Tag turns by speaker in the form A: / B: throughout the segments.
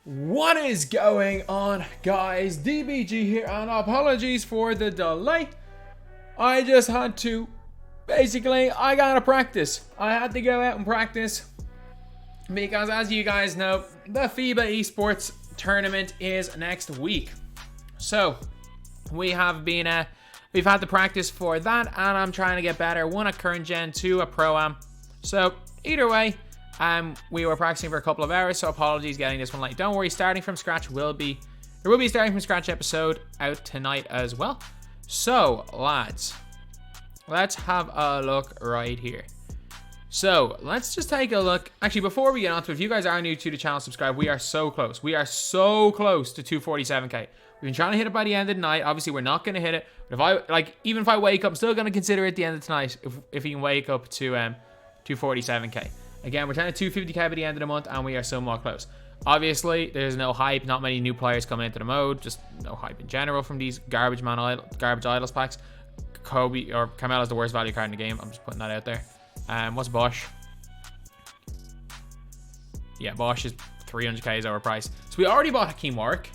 A: What is going on, guys? DBG here, and apologies for the delay. I just had to, basically, I gotta practice. I had to go out and practice because, as you guys know, the FIBA Esports tournament is next week. So, we have been, we've had to practice for that, and I'm trying to get better. 1 at current gen, 2 at Pro-Am. So, either way, we were practicing for a couple of hours, so apologies getting this one late. Don't worry, starting from scratch there will be a starting from scratch episode out tonight as well. So, lads, let's have a look right here. So, let's just take a look. Actually, before we get on to it, if you guys are new to the channel, subscribe. We are so close. We are so close to 247k. We've been trying to hit it by the end of the night. Obviously, we're not going to hit it. But even if I wake up, I'm still going to consider it at the end of tonight if we can wake up to 247k. Again, we're trying to 250k by the end of the month, and we are somewhat close. Obviously, there's no hype. Not many new players coming into the mode. Just no hype in general from these garbage idols packs. Kobe or Carmelo's the worst value card in the game. I'm just putting that out there. What's Bosch? Yeah, Bosch is 300k is overpriced. So we already bought Hakim Warrick.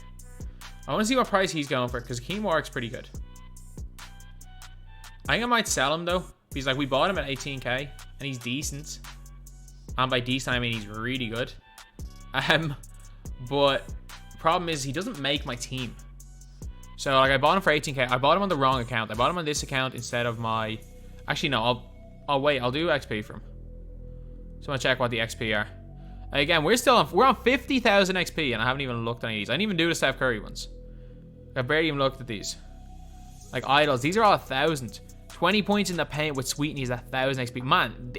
A: I want to see what price he's going for, because Hakim Warrick's pretty good. I think I might sell him though. Because like we bought him at 18k and he's decent. And by decent, I mean he's really good. But the problem is he doesn't make my team. So like I bought him for 18k. I bought him on the wrong account. I bought him on this account instead of my... Actually, no. I'll wait. I'll do XP for him. So I'm gonna check what the XP are. Again, we're on 50,000 XP, and I haven't even looked at any of these. I didn't even do the Steph Curry ones. I barely even looked at these. Like idols, these are all 1,000. 20 points in the paint with Sweetney is 1,000 XP. Man,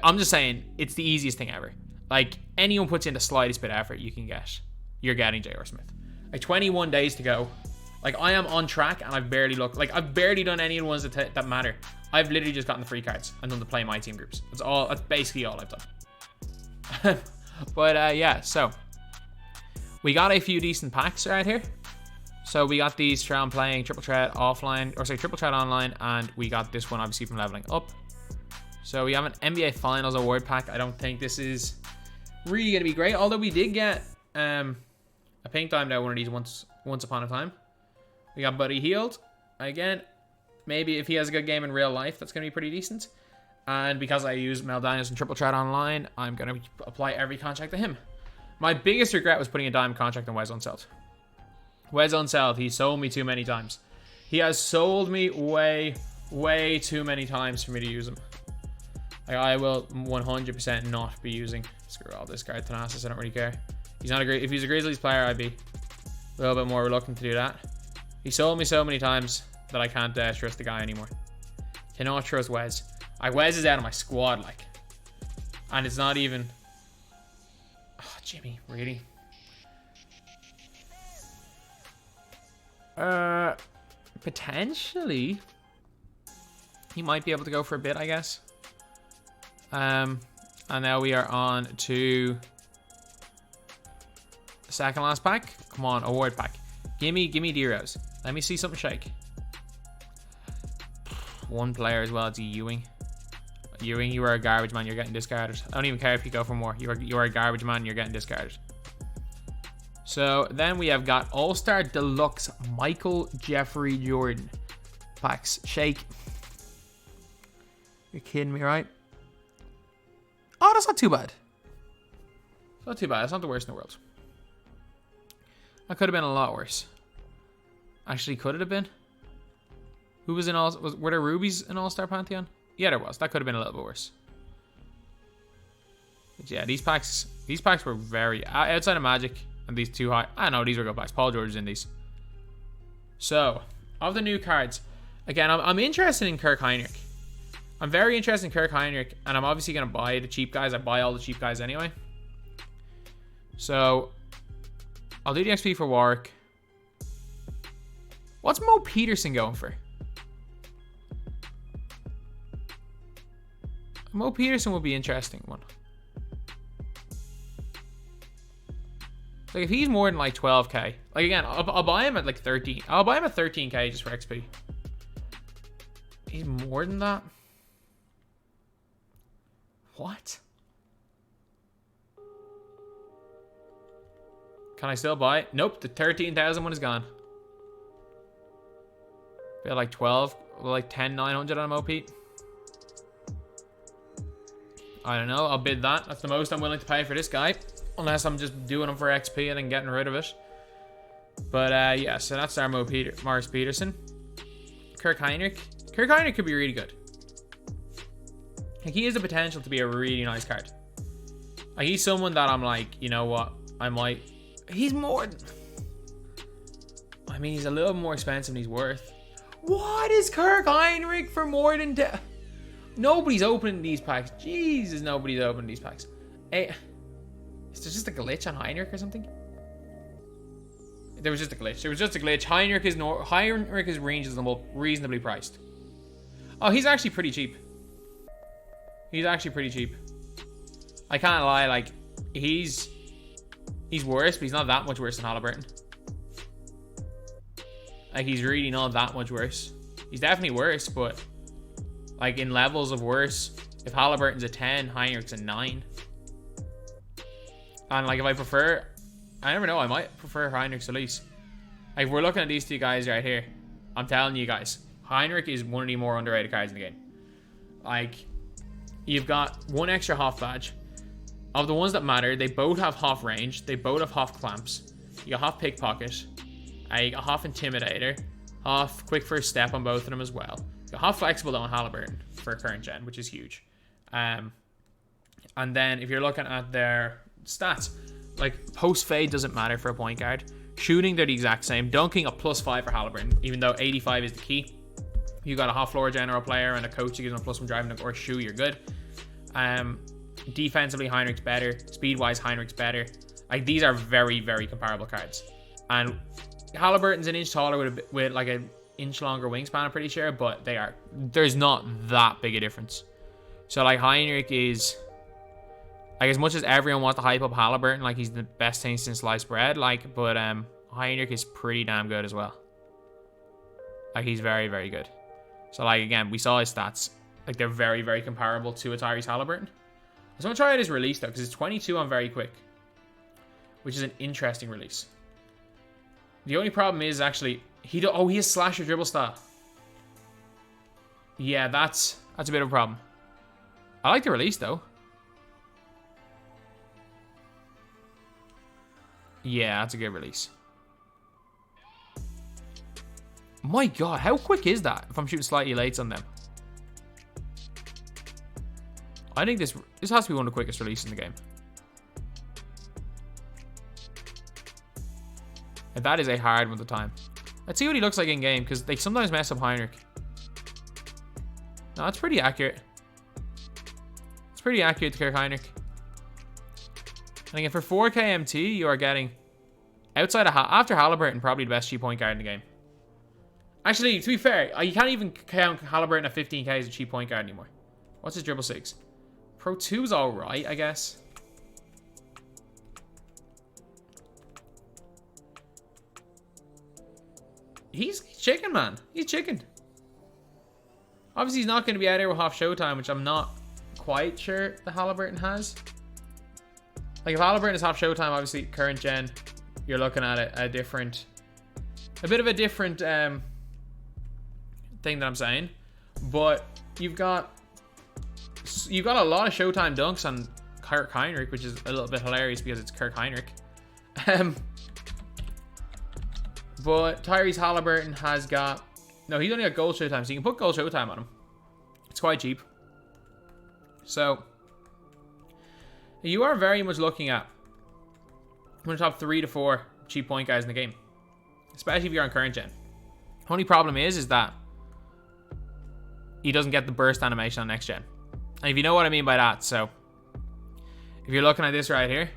A: I'm just saying, it's the easiest thing ever. Like, anyone puts in the slightest bit of effort, you can get. You're getting J.R. Smith. Like, 21 days to go. Like, I am on track, and I've barely looked. Like, I've barely done any of the ones that matter. I've literally just gotten the free cards and done the play my team groups. That's basically all I've done. But, yeah, so. We got a few decent packs right here. So, we got these from playing Triple Threat offline, or say Triple Threat online, and we got this one, obviously, from leveling up. So we have an NBA Finals award pack. I don't think this is really going to be great. Although we did get a pink diamond out one of these once upon a time. We got Buddy Hield. Again, maybe if he has a good game in real life, that's going to be pretty decent. And because I use Mel Daniels and Triple Threat online, I'm going to apply every contract to him. My biggest regret was putting a diamond contract on Wes Unseld. Wes Unseld, he sold me too many times. He has sold me way too many times for me to use him. Like, I will 100% not be using. Screw all this card, Thanasis. I don't really care. He's not if he's a Grizzlies player, I'd be a little bit more reluctant to do that. He sold me so many times that I can't trust the guy anymore. Cannot trust Wes. Wes is out of my squad, like, and it's not even. Oh, Jimmy, really? Potentially, he might be able to go for a bit, I guess. And now we are on to the second last pack. Come on, award pack. Gimme D-Rose. Let me see something shake. One player as well. It's Ewing. Ewing, you are a garbage man. You're getting discarded. I don't even care if you go for more. You are a garbage man. You're getting discarded. So then we have got All-Star Deluxe Michael Jeffrey Jordan packs. Shake. You're kidding me, right? Oh, that's not too bad. It's not too bad. It's not the worst in the world. That could have been a lot worse. Actually, could it have been? Who was in all? Were there rubies in All-Star Pantheon? Yeah, there was. That could have been a little bit worse. But yeah, these packs were very outside of Magic and these two high. I know these were good packs. Paul George is in these. So, of the new cards, again, I'm interested in Kirk Hinrich. I'm very interested in Kirk Hinrich, and I'm obviously going to buy the cheap guys. I buy all the cheap guys anyway. So, I'll do the XP for Warrick. What's Mo Peterson going for? Mo Peterson would be an interesting one. Like, if he's more than like 12k. Like, again, I'll buy him at like 13. I'll buy him at 13k just for XP. He's more than that? What? Can I still buy it? Nope, the 13,000 one is gone. Feel like 12, like 10,900 on MOP. I don't know, I'll bid that. That's the most I'm willing to pay for this guy. Unless I'm just doing him for XP and then getting rid of it. But yeah, so that's our Morris Peterson. Kirk Hinrich. Kirk Hinrich could be really good. Like, he has the potential to be a really nice card. Like, he's someone that I'm like, you know what, I might... He's more... I mean, he's a little more expensive than he's worth. What is Kirk Hinrich for more than... Nobody's opening these packs. Jesus, nobody's opening these packs. Hey, is there just a glitch on Hinrich or something? There was just a glitch. There was just a glitch. Hinrich's range is reasonably priced. Oh, he's actually pretty cheap. He's actually pretty cheap. I can't lie, like, he's worse, but he's not that much worse than Halliburton. Like, he's really not that much worse. He's definitely worse, but like, in levels of worse, if Halliburton's a 10, Heinrich's a 9. And like, if I prefer, I never know, I might prefer Heinrich's at least. Like, we're looking at these two guys right here. I'm telling you guys, Hinrich is one of the more underrated cards in the game. Like, you've got one extra Hoff badge. Of the ones that matter, they both have Hoff range. They both have Hoff clamps. You got Hoff pickpocket. You got Hoff intimidator. Hoff quick first step on both of them as well. You got Hoff flexible on Halliburton for current gen, which is huge. And then if you're looking at their stats, like, post fade doesn't matter for a point guard. Shooting, they're the exact same. Dunking, a +5 for Halliburton, even though 85 is the key. You got a Hoff floor general player and a coach who gives them a +1 driving or a shoe, you're good. Defensively, Heinrich's better. Speed-wise, Heinrich's better. Like, these are very, very comparable cards. And Halliburton's an inch taller with like an inch longer wingspan, I'm pretty sure, but there's not that big a difference. So like, Heinrich is, like, as much as everyone wants to hype up Halliburton, like, he's the best thing since sliced bread, like, but Heinrich is pretty damn good as well. Like, he's very, very good. So like, again, we saw his stats. Like, they're very, very comparable to a Tyrese Halliburton. So I'm gonna try out his release though, because it's 22 on very quick, which is an interesting release. The only problem is actually he has slasher dribble style. Yeah, that's a bit of a problem. I like the release though. Yeah, that's a good release. My God, how quick is that? If I'm shooting slightly late on them, I think this has to be one of the quickest releases in the game. And that is a hard one at the time. Let's see what he looks like in game, because they sometimes mess up Heinrich. No, that's pretty accurate. It's pretty accurate to Kirk Heinrich. And again, for 4K MT, you are getting, outside of after Halliburton, probably the best cheap point guard in the game. Actually, to be fair, you can't even count Halliburton at 15K as a cheap point guard anymore. What's his dribble 6? Pro 2 is alright, I guess. He's chicken, man. He's chicken. Obviously, he's not going to be out here with half showtime, which I'm not quite sure the Halliburton has. Like, if Halliburton is half showtime, obviously, current gen, you're looking at a bit of a different thing that I'm saying. But you've got a lot of showtime dunks on Kirk Heinrich, which is a little bit hilarious because it's Kirk Heinrich. But Tyrese Halliburton has got... No, he's only got gold showtime, so you can put gold showtime on him. It's quite cheap. So, you are very much looking at one of the top 3 to 4 cheap point guys in the game. Especially if you're on current gen. Only problem is that he doesn't get the burst animation on next gen. And if you know what I mean by that, so if you're looking at this right here,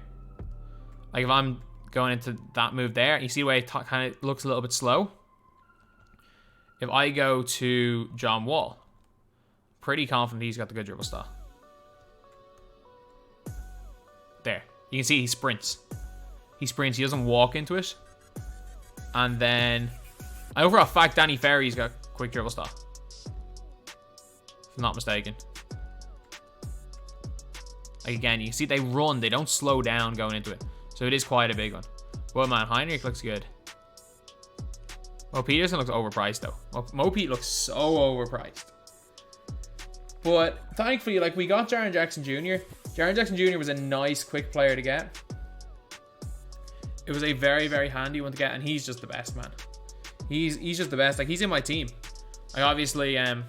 A: like if I'm going into that move there, you see the way it kind of looks a little bit slow. If I go to John Wall, pretty confident he's got the good dribble style. There. You can see he sprints. He sprints. He doesn't walk into it. And then, overall fact, Danny Ferry's got quick dribble style. If I'm not mistaken. Like, again, you see they run. They don't slow down going into it. So it is quite a big one. Well, man, Heinrich looks good. Mo Peterson looks overpriced, though. Mo Pete looks so overpriced. But thankfully, like, we got Jaren Jackson Jr. Jaren Jackson Jr. was a nice, quick player to get. It was a very, very handy one to get, and he's just the best, man. He's just the best. Like, he's in my team. Like, obviously, you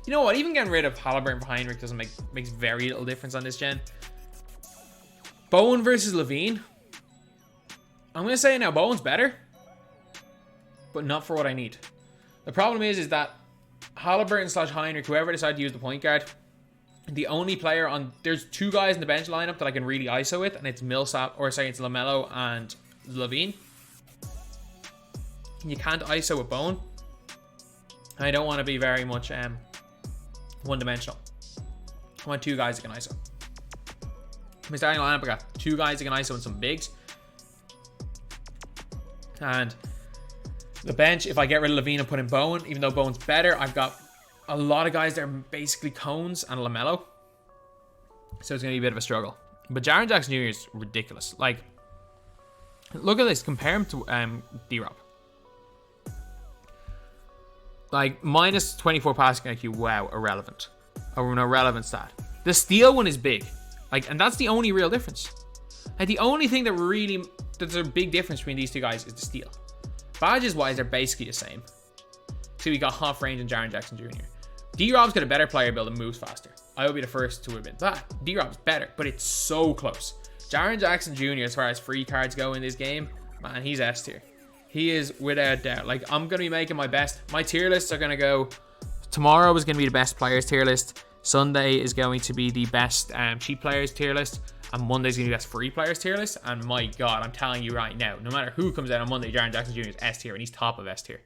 A: know what? Even getting rid of Halliburton for Heinrich doesn't makes very little difference on this gen. Bowen versus Levine. I'm gonna say now, Bowen's better, but not for what I need. The problem is that Halliburton / Heinrich, whoever decided to use the point guard, the only player on, there's two guys in the bench lineup that I can really ISO with, and it's Millsap, or sorry, it's LaMelo and Levine. You can't ISO with Bowen. I don't want to be very much one-dimensional. I want two guys that can ISO. My starting lineup, I got two guys that can ISO and some bigs. And the bench, if I get rid of Levine and put in Bowen, even though Bowen's better, I've got a lot of guys that are basically Cones and LaMelo. So it's going to be a bit of a struggle. But Jaren Jackson Jr. is ridiculous. Like, look at this. Compare him to D-Rob. Like, minus 24 passing IQ. Wow, irrelevant. Or an irrelevant stat. The steal one is big. Like, and that's the only real difference. Like, the only thing that really, there's a big difference between these two guys is the steal. Badges-wise, they're basically the same. So we got half range and Jaren Jackson Jr. D-Rob's got a better player build and moves faster. I will be the first to admit that. D-Rob's better, but it's so close. Jaren Jackson Jr., as far as free cards go in this game, man, he's S tier. He is without doubt. Like, I'm going to be making my best. My tier lists are going to go... Tomorrow is going to be the best players tier list. Sunday is going to be the best cheap players tier list. And Monday's going to be the best free players tier list. And my God, I'm telling you right now, no matter who comes out on Monday, Jaren Jackson Jr. is S tier, and he's top of S tier.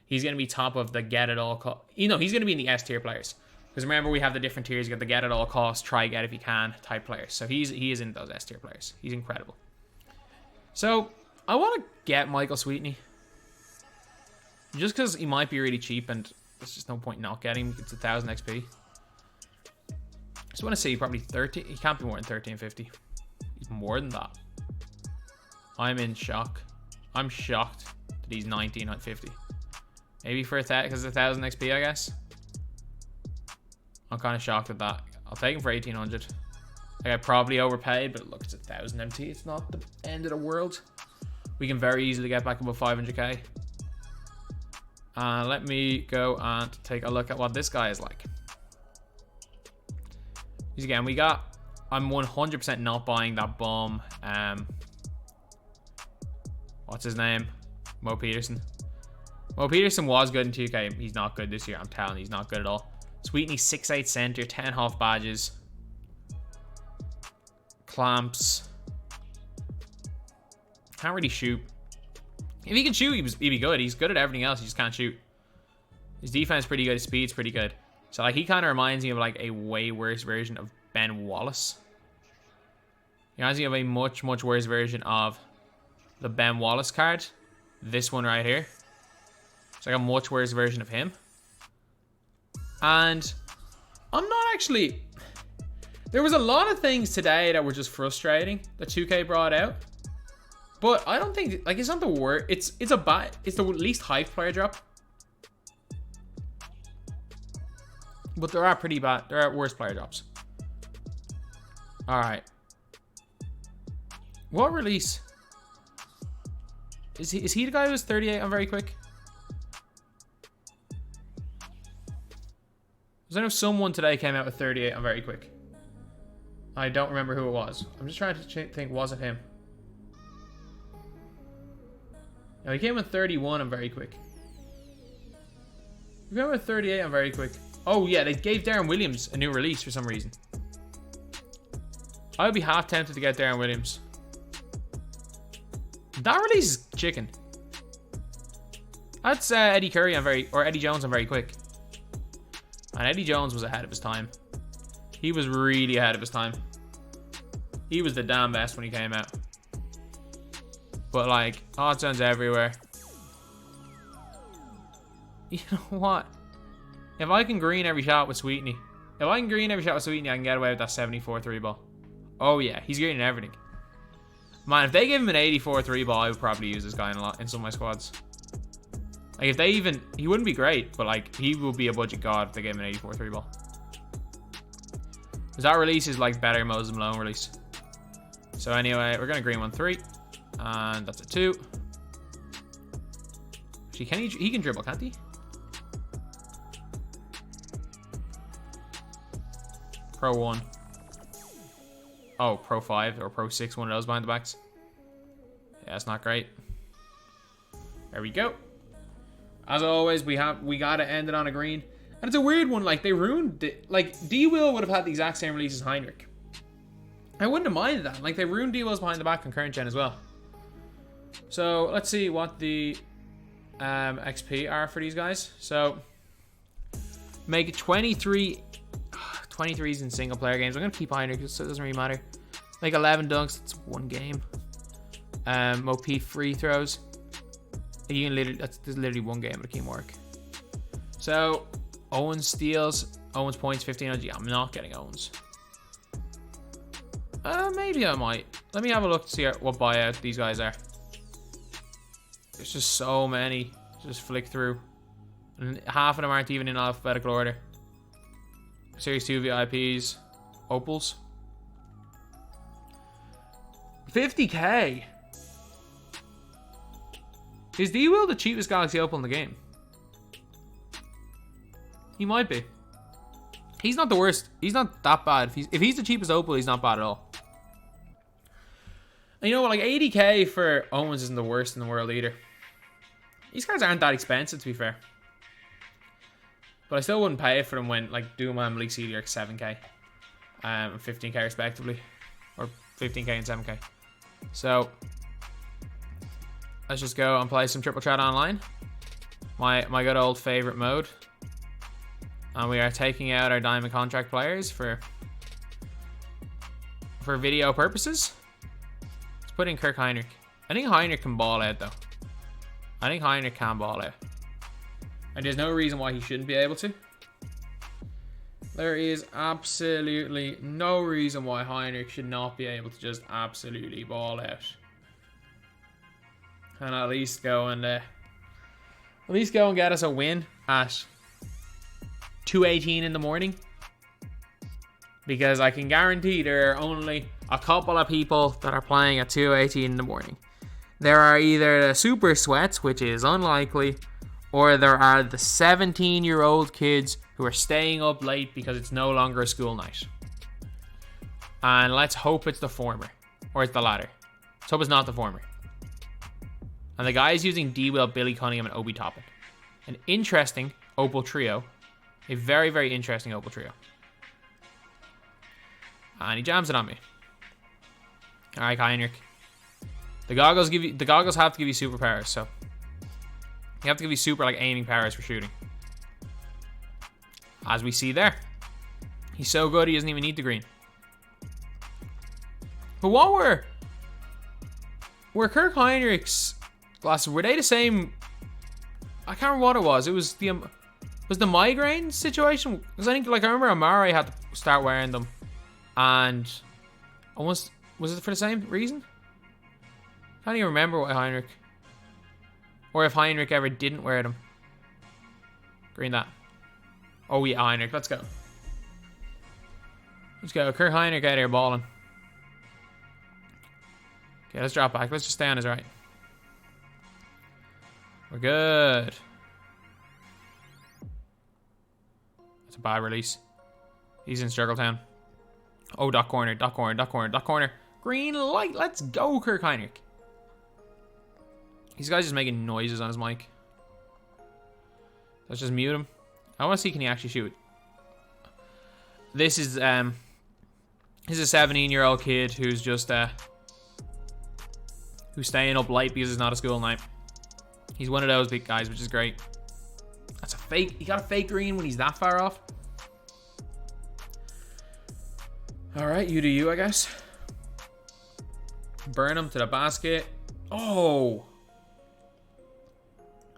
A: He's going to be top of the get it all cost. You know, he's going to be in the S tier players. Because remember, we have the different tiers. You got the get it all cost, try get if you can type players. So he is in those S tier players. He's incredible. So I want to get Michael Sweetney. Just because he might be really cheap and there's just no point not getting him. It's 1,000 XP. Just want to say probably 30. He can't be more than 1350. He's more than that. I'm in shock. I'm shocked that he's 1950. Maybe for because it's 1,000 XP, I guess. I'm kind of shocked at that. I'll take him for 1,800. Like, I probably overpaid, but look, it's 1,000 MT. It's not the end of the world. We can very easily get back above 500k. Let me go and take a look at what this guy is like. Again, I'm 100% not buying that bum. What's his name? Mo Peterson. Mo Peterson was good in 2K. He's not good this year. I'm telling you, he's not good at all. Sweetney, 6'8 center, 10 half badges. Clamps. Can't really shoot. If he can shoot, he'd be good. He's good at everything else. He just can't shoot. His defense is pretty good. His speed's pretty good. So, like, he kind of reminds me of, like, a way worse version of Ben Wallace. He reminds me of a much, much worse version of the Ben Wallace card. This one right here. It's like a much worse version of him. And I'm not actually... There was a lot of things today that were just frustrating that 2K brought out. But I don't think... Like, it's not the worst. It's the least hyped player drop. But there are pretty bad... There are worse player drops. Alright. What release? Is he the guy who was 38 on very quick? Because I know someone today came out with 38 on very quick. I don't remember who it was. I'm just trying to think, was it him? No, he came with 31 on very quick. He came with 38 on very quick. Oh yeah, they gave Darren Williams a new release for some reason. I would be half tempted to get Darren Williams. That release is chicken. That's Eddie Curry on Eddie Jones on very quick. And Eddie Jones was ahead of his time. He was really ahead of his time. He was the damn best when he came out. But like, hot zones everywhere. You know what? If I can green every shot with Sweetney. If I can green every shot with Sweetney, I can get away with that 74 3 ball. Oh yeah, he's greening everything. Man, if they gave him an 84 3 ball, I would probably use this guy in some of my squads. Like, if they even... He wouldn't be great, but, like, he would be a budget god if they gave him an 84 3 ball. Because that release is, like, better Moses Malone release. So, anyway, we're going to green 1-3. And that's a 2. Actually, he can dribble, can't he? Pro 1. Oh, Pro 5 or Pro 6, one of those behind the backs. Yeah, that's not great. There we go. As always, we gotta end it on a green. And it's a weird one, like, they ruined it. Like, D-Will would have had the exact same release as Hinrich. I wouldn't have minded that. Like, they ruined D-Will's behind the back on current gen as well. So, let's see what the XP are for these guys. So, make it 23... 23s in single player games. I'm going to keep Hinrich, so it doesn't really matter. Make 11 dunks. It's one game. OP free throws. You can literally, there's literally one game with teamwork. So, Owens steals. Owens points 1500. I'm not getting Owens. Maybe I might. Let me have a look to see what buyout these guys are. There's just so many. Just flick through. And half of them aren't even in alphabetical order. Series 2 VIPs. Opals. 50k. Is D-Will the cheapest Galaxy Opal in the game? He might be. He's not the worst. He's not that bad. If he's the cheapest Opal, he's not bad at all. And you know what? Like 80k for Owens isn't the worst in the world either. These guys aren't that expensive, to be fair. But I still wouldn't pay it for them when, like, Duma and Malik Sealy are 7k. And 15k respectively. Or 15k and 7k. So, let's just go and play some Triple Chat Online. My good old favorite mode. And we are taking out our diamond contract players for video purposes. Let's put in Kirk Hinrich. I think Hinrich can ball out, though. I think Hinrich can ball out. And there's no reason why he shouldn't be able to. There is absolutely no reason why Hinrich should not be able to just absolutely ball out. And at least go and get us a win at 2:18 in the morning. Because I can guarantee there are only a couple of people that are playing at 2:18 in the morning. There are either the super sweats, which is unlikely, or there are the 17-year-old kids who are staying up late because it's no longer a school night. And let's hope it's the former. Or it's the latter. Let's hope it's not the former. And the guy is using D-Will, Billy Cunningham, and Obi Toppin. An interesting Opal trio. A very, very interesting Opal trio. And he jams it on me. Alright, Hinrich. The goggles have to give you superpowers, so you have to give you super, like, aiming powers for shooting. As we see there. He's so good he doesn't even need the green. But what were Kirk Hinrich's glasses? Were they the same? I can't remember what it was. It was the migraine situation? Because I think, like, I remember Amari had to start wearing them. And almost, was it for the same reason? I can't even remember what Hinrich. Or if Hinrich ever didn't wear them. Green that. Oh yeah, Hinrich. Let's go. Let's go. Kirk Hinrich out here balling. Okay, let's drop back. Let's just stay on his right. We're good. That's a bad release. He's in Struggle Town. Oh, dot corner, dot corner, dot corner, dot corner. Green light. Let's go, Kirk Hinrich. These guys just making noises on his mic. Let's just mute him. I want to see, can he actually shoot? This is a 17-year-old kid who's just who's staying up late because it's not a school night. He's one of those big guys, which is great. That's a fake. He got a fake green when he's that far off. All right, you do you, I guess. Burn him to the basket. Oh.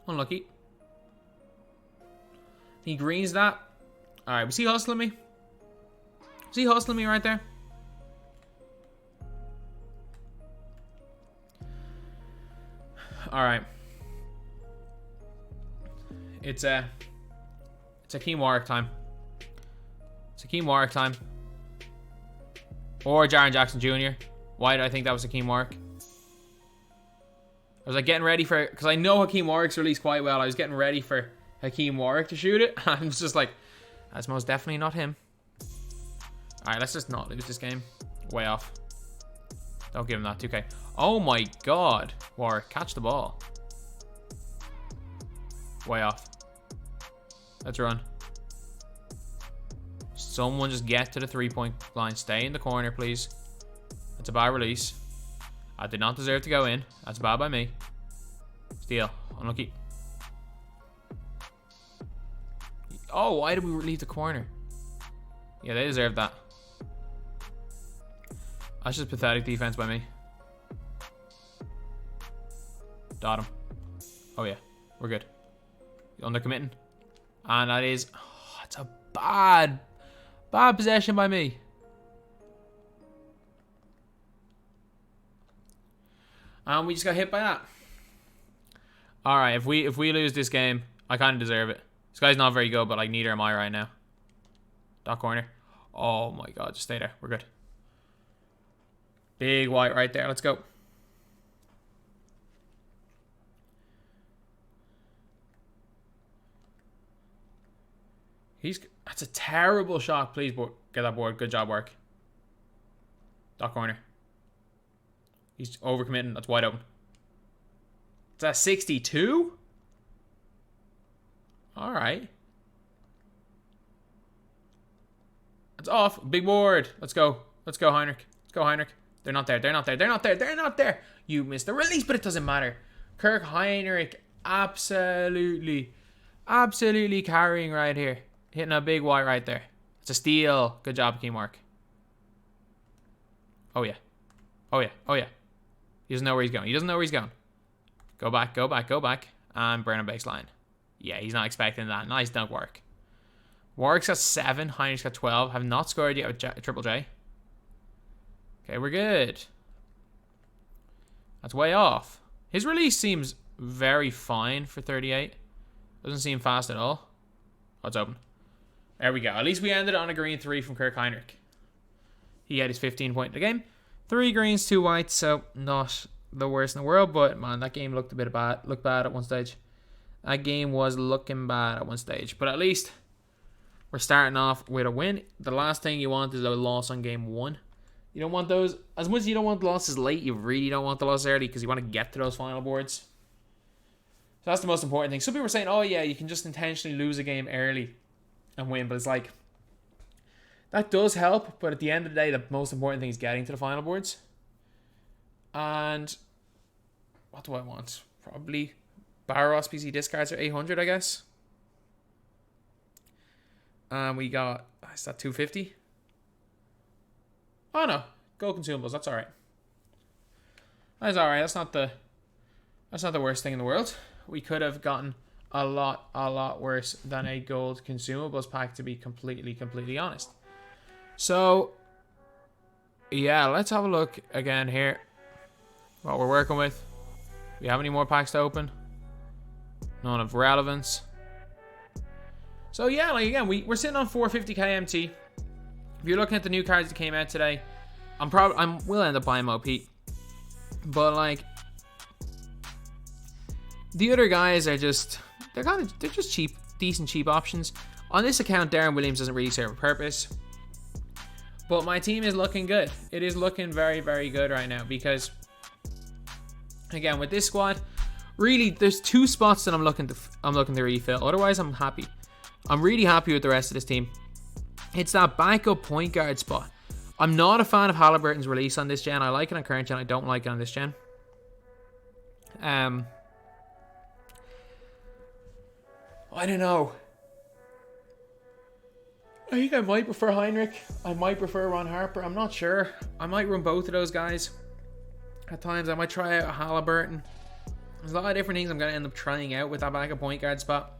A: Unlucky. He greens that. Alright, was he hustling me? Was he hustling me right there? All right. It's Hakim Warrick time. It's Hakim Warrick time. Or Jaren Jackson Jr. Why did I think that was Hakim Warrick? I was like getting ready for, because I know Hakim Warrick's released quite well. I was getting ready for Hakim Warrick to shoot it. I was just like, that's most definitely not him. All right, let's just not lose this game. Way off. Don't give him that, 2K. Oh my God. Warrick, catch the ball. Way off. Let's run. Someone just get to the 3-point line. Stay in the corner, please. That's a bad release. I did not deserve to go in. That's bad by me. Steal. Unlucky. Oh, why did we leave the corner? Yeah, they deserve that. That's just pathetic defense by me. Dot him. Oh yeah, we're good. Under committing. And that is, oh, it's a bad possession by me. And we just got hit by that. All right, if we lose this game, I kind of deserve it. This guy's not very good, but like neither am I right now. Dot corner. Oh my God, just stay there. We're good. Big white right there. Let's go. That's a terrible shot. Please get that board. Good job, work. Dot corner. He's overcommitting. That's wide open. It's at 62. All right. It's off. Big board. Let's go. Let's go, Hinrich. Let's go, Hinrich. They're not there. They're not there. They're not there. They're not there. You missed the release, but it doesn't matter. Kirk Hinrich absolutely carrying right here. Hitting a big white right there. It's a steal. Good job, teamwork. Oh, yeah. Oh, yeah. Oh, yeah. He doesn't know where he's going. He doesn't know where he's going. Go back, go back, go back. And burn a baseline. Yeah, he's not expecting that. Nice dunk work. Warrick's got 7. Heinrich's got 12. Have not scored yet with Triple J. Okay, we're good. That's way off. His release seems very fine for 38. Doesn't seem fast at all. Oh, it's open. There we go. At least we ended on a green 3 from Kirk Hinrich. He had his 15 point in the game. 3 greens, 2 whites, so not the worst in the world, but man, that game looked bad at one stage. That game was looking bad at one stage, but at least we're starting off with a win. The last thing you want is a loss on game 1. You don't want those, as much as you don't want the losses late, you really don't want the loss early because you want to get to those final boards. So that's the most important thing. Some people are saying, oh yeah, you can just intentionally lose a game early and win, but it's like, that does help, but at the end of the day, the most important thing is getting to the final boards. And what do I want? Probably Barros PC discards are 800, I guess. And we got, is that 250? Oh no, gold consumables, that's alright. That's alright, that's not the worst thing in the world. We could have gotten a lot worse than a gold consumables pack, to be completely honest. So, yeah, let's have a look again here. What we're working with. Do we have any more packs to open? None of relevance. So yeah, like again, we're sitting on 450k MT. If you're looking at the new cards that came out today, we'll end up buying MOP. But like, the other guys are just, they're just cheap, decent cheap options. On this account, Darren Williams doesn't really serve a purpose. But my team is looking good. It is looking very good right now because, again, with this squad, really, there's 2 spots that I'm looking to refill. Otherwise, I'm happy. I'm really happy with the rest of this team. It's that backup point guard spot. I'm not a fan of Halliburton's release on this gen. I like it on current gen. I don't like it on this gen. I don't know. I think I might prefer Hinrich. I might prefer Ron Harper. I'm not sure. I might run both of those guys. At times, I might try out a Halliburton. There's a lot of different things I'm going to end up trying out with that backup point guard spot.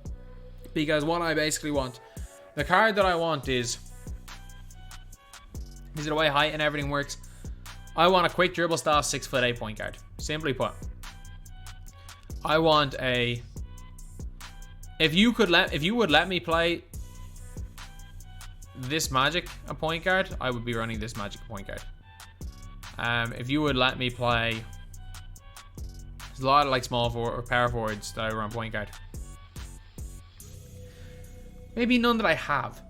A: Because what I basically want, the card that I want is the way height and everything works. I want a quick dribble style 6'8" point guard. Simply put. I want a... If you would let me play this Magic a point guard, I would be running this Magic point guard. If you would let me play... There's a lot of like small forward or power forwards that I run point guard. Maybe none that I have.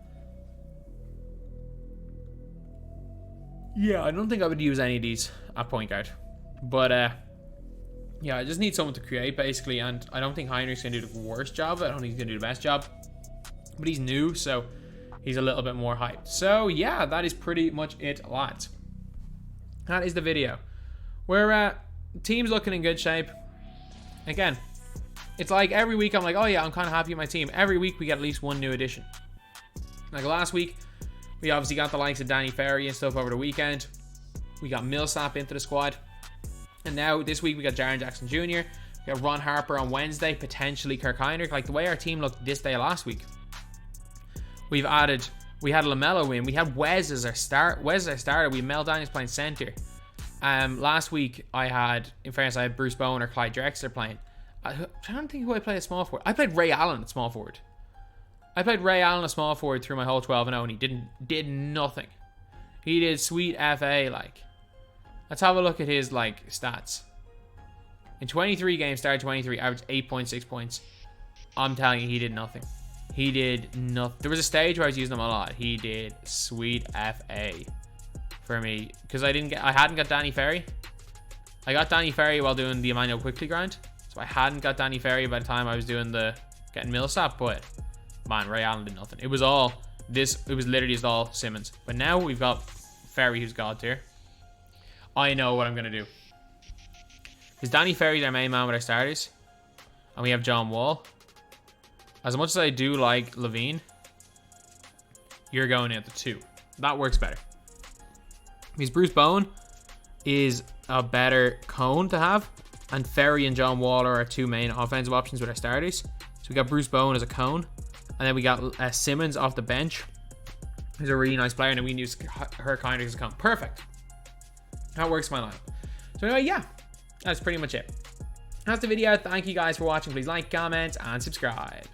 A: Yeah, I don't think I would use any of these at point guard. But yeah, I just need someone to create basically, and I don't think Hinrich's gonna do the worst job. I don't think he's gonna do the best job. But he's new, so he's a little bit more hyped. So yeah, that is pretty much it, lads. That is the video. We're team's looking in good shape. Again, it's like every week I'm like, oh yeah, I'm kind of happy with my team. Every week we get at least one new addition. Like last week, we obviously got the likes of Danny Ferry and stuff over the weekend. We got Millsap into the squad. And now this week we got Jaren Jackson Jr. We got Ron Harper on Wednesday, potentially Kirk Hinrich. Like the way our team looked this day last week. We had a LaMelo win. We had Wes as our starter. We had Mel Daniels playing center. Last week I had, in fairness, I had Bruce Bowen or Clyde Drexler playing. I don't think who I played at small forward. I played Ray Allen at small forward. I played Ray Allen at small forward through my whole 12-0 and he did nothing. He did sweet FA. Like, let's have a look at his like stats. In 23 games, started 23, averaged 8.6 points. I'm telling you, he did nothing. He did nothing. There was a stage where I was using him a lot. He did sweet FA for me because I hadn't got Danny Ferry. I got Danny Ferry while doing the Emmanuel Quickly grind, so I hadn't got Danny Ferry by the time I was doing the getting Millsap. But man, Ray Allen did nothing. It was literally just all Simmons. But now we've got Ferry, who's god tier. I know what I'm gonna do. Because Danny Ferry's our main man with our starters, and we have John Wall. As much as I do like Levine, you're going at the 2. That works better. Because Bruce Bowen is a better cone to have, and Ferry and John Wall are our 2 main offensive options with our starters. So we got Bruce Bowen as a cone, and then we got Simmons off the bench, who's a really nice player, and then we can use her kind as a cone. Perfect. That works my lineup. So anyway, yeah, that's pretty much it. That's the video. Thank you guys for watching. Please like, comment, and subscribe.